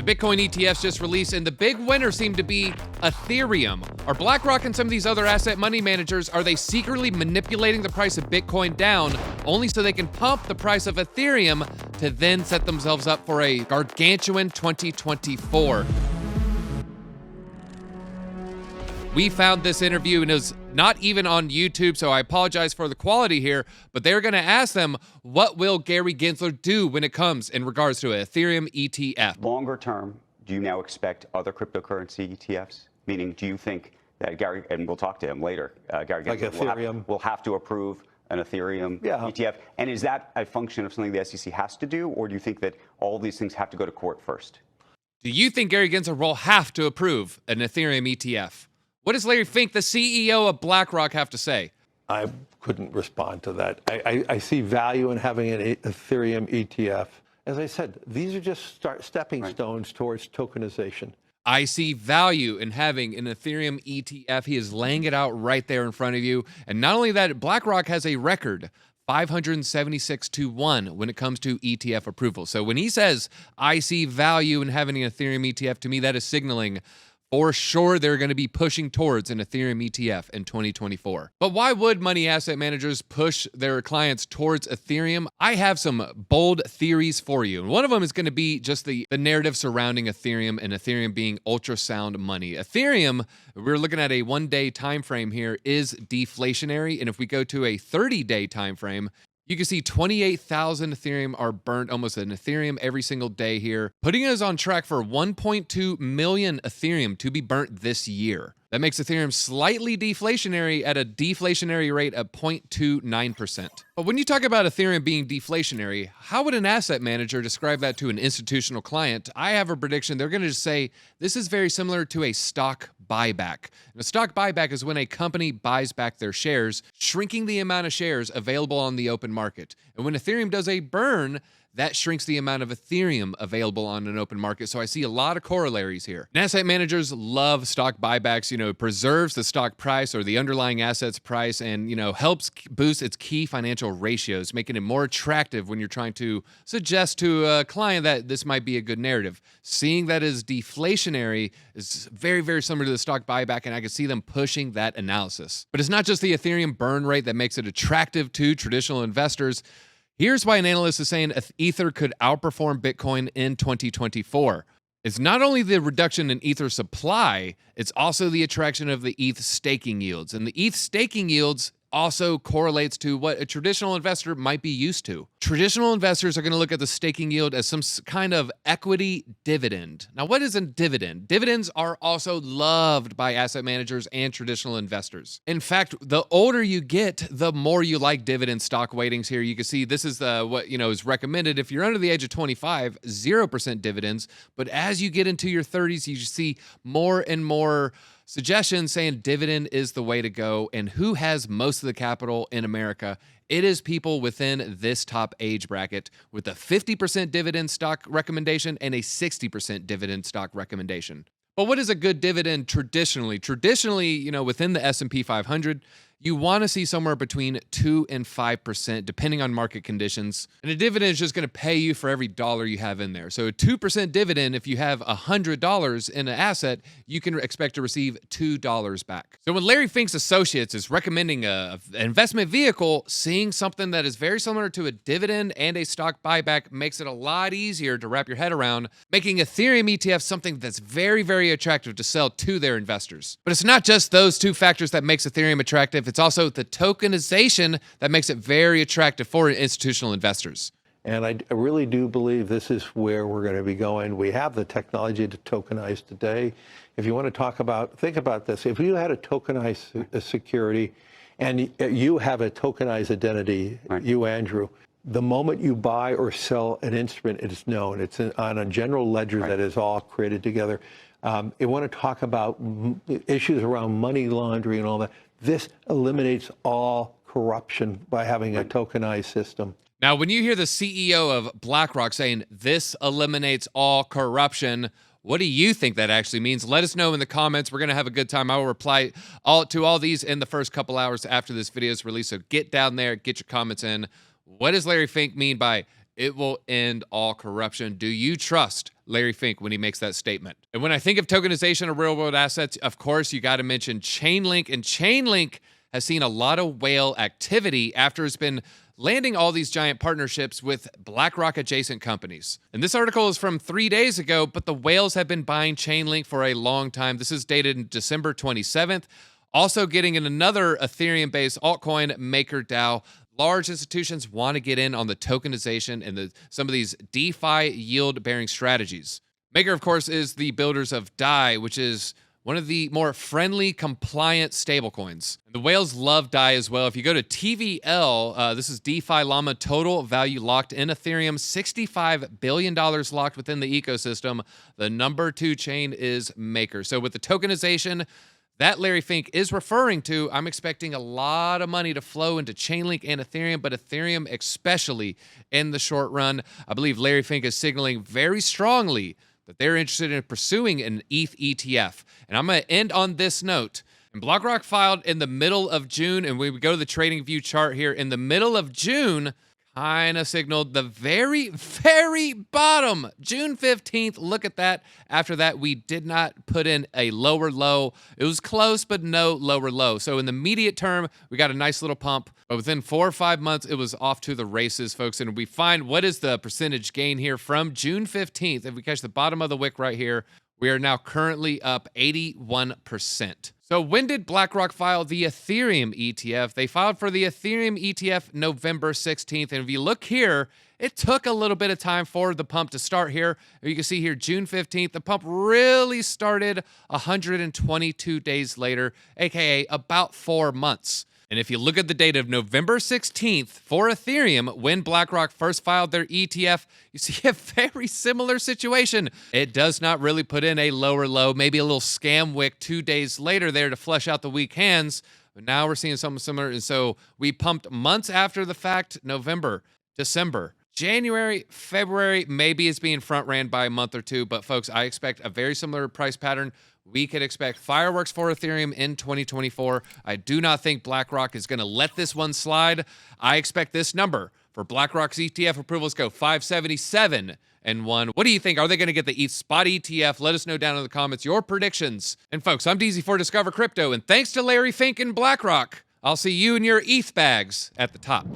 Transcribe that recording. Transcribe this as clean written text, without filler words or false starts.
The Bitcoin ETFs just released, and the big winner seemed to be Ethereum. Are BlackRock and some of these other asset money managers, are they secretly manipulating the price of Bitcoin down only so they can pump the price of Ethereum to then set themselves up for a gargantuan 2024? We found this interview, and it was not even on YouTube, so I apologize for the quality here, but they're going to ask them, what will Gary Gensler do when it comes in regards to an Ethereum ETF? Longer term, do you now expect other cryptocurrency ETFs? Meaning, do you think that Gary, and we'll talk to him later, Gary Gensler will have to approve an Ethereum ETF? And is that a function of something the SEC has to do, or do you think that all these things have to go to court first? Do you think Gary Gensler will have to approve an Ethereum ETF? What does Larry Fink, the CEO of BlackRock, have to say? I couldn't respond to that. I see value in having an Ethereum ETF. As I said, these are just stepping stones towards tokenization. I see value in having an Ethereum ETF. He is laying it out right there in front of you. And not only that, BlackRock has a record 576-1 when it comes to ETF approval. So when he says, I see value in having an Ethereum ETF, to me, that is signaling for sure they're going to be pushing towards an Ethereum ETF in 2024. But why would money asset managers push their clients towards Ethereum? I have some bold theories for you. And one of them is going to be just the narrative surrounding Ethereum and Ethereum being ultrasound money. Ethereum, we're looking at a one-day time frame here, is deflationary. And if we go to a 30-day time frame, you can see 28,000 Ethereum are burnt, almost an Ethereum every single day here, putting us on track for 1.2 million Ethereum to be burnt this year. That makes Ethereum slightly deflationary at a deflationary rate of 0.29%. But when you talk about Ethereum being deflationary, how would an asset manager describe that to an institutional client? I have a prediction. They're going to just say, this is very similar to a stock buyback. And a stock buyback is when a company buys back their shares, shrinking the amount of shares available on the open market. And when Ethereum does a burn, that shrinks the amount of Ethereum available on an open market. So I see a lot of corollaries here. And asset managers love stock buybacks. It preserves the stock price or the underlying assets price and, helps boost its key financial ratios, making it more attractive when you're trying to suggest to a client that this might be a good narrative. Seeing that as deflationary is very, very similar to the stock buyback, and I can see them pushing that analysis. But it's not just the Ethereum burn rate that makes it attractive to traditional investors. Here's why an analyst is saying Ether could outperform Bitcoin in 2024. It's not only the reduction in Ether supply, it's also the attraction of the ETH staking yields. And the ETH staking yields also correlates to what a traditional investor might be used to. Traditional investors are going to look at the staking yield as some kind of equity dividend. Now, what is a dividend? Dividends are also loved by asset managers and traditional investors. In fact, the older you get, the more you like dividend stock weightings here. You can see this is what is recommended. If you're under the age of 25, 0% dividends. But as you get into your 30s, you see more and more suggestions saying dividend is the way to go. And who has most of the capital in America? It is people within this top age bracket with a 50% dividend stock recommendation and a 60% dividend stock recommendation. But what is a good dividend traditionally? Traditionally, within the S&P 500, you want to see somewhere between 2 and 5%, depending on market conditions. And a dividend is just going to pay you for every dollar you have in there. So a 2% dividend, if you have $100 in an asset, you can expect to receive $2 back. So when Larry Fink's Associates is recommending an investment vehicle, seeing something that is very similar to a dividend and a stock buyback makes it a lot easier to wrap your head around, making Ethereum ETF something that's very, very attractive to sell to their investors. But it's not just those two factors that makes Ethereum attractive. It's also the tokenization that makes it very attractive for institutional investors. And I really do believe this is where we're going to be going. We have the technology to tokenize today. If you want to think about this. If you had a tokenized security and you have a tokenized identity, you, Andrew, the moment you buy or sell an instrument, it is known. It's on a general ledger that is all created together. You want to talk about issues around money laundering and all that. This eliminates all corruption by having a tokenized system. Now, when you hear the CEO of BlackRock saying this eliminates all corruption, what do you think that actually means? Let us know in the comments. We're going to have a good time. I will reply to all these in the first couple hours after this video is released. So get down there, get your comments in. What does Larry Fink mean by It will end all corruption. Do you trust Larry Fink when he makes that statement? And when I think of tokenization of real-world assets, of course, you got to mention Chainlink. And Chainlink has seen a lot of whale activity after it's been landing all these giant partnerships with Blackrock adjacent companies. And this article is from 3 days ago, but the whales have been buying Chainlink for a long time. This is dated in December 27th. Also getting in another Ethereum-based altcoin, MakerDAO. Large institutions want to get in on the tokenization and some of these DeFi yield-bearing strategies. Maker, of course, is the builders of DAI, which is one of the more friendly, compliant stablecoins. The whales love DAI as well. If you go to TVL, this is DeFi Llama total value locked in Ethereum, $65 billion locked within the ecosystem. The number 2 chain is Maker. So with the tokenization that Larry Fink is referring to, I'm expecting a lot of money to flow into Chainlink and Ethereum, but Ethereum especially in the short run. I believe Larry Fink is signaling very strongly that they're interested in pursuing an ETH ETF. And I'm going to end on this note. And Blackrock filed in the middle of June, and we go to the trading view chart here. In the middle of June, kind of signaled the very, very bottom. June 15th, look at that. After that, we did not put in a lower low. It was close, but no lower low. So in the immediate term, we got a nice little pump. But within 4 or 5 months, it was off to the races, folks. And we find what is the percentage gain here from June 15th. If we catch the bottom of the wick right here, we are now currently up 81%. So when did Blackrock file the Ethereum ETF? They filed for the Ethereum ETF November 16th. And if you look here, it took a little bit of time for the pump to start here. You can see here, June 15th, the pump really started 122 days later, aka about 4 months. And if you look at the date of November 16th for Ethereum, when Blackrock first filed their ETF, you see a very similar situation. It does not really put in a lower low, maybe a little scam wick 2 days later there to flush out the weak hands. But now we're seeing something similar. And so we pumped months after the fact, November, December, January, February, maybe it's being front ran by a month or two. But folks, I expect a very similar price pattern. We could expect fireworks for Ethereum in 2024. I do not think BlackRock is going to let this one slide. I expect this number for BlackRock's ETF approvals go 577 and 1. What do you think? Are they going to get the ETH spot ETF? Let us know down in the comments your predictions. And folks, I'm DZ for Discover Crypto, and thanks to Larry Fink and BlackRock, I'll see you in your ETH bags at the top.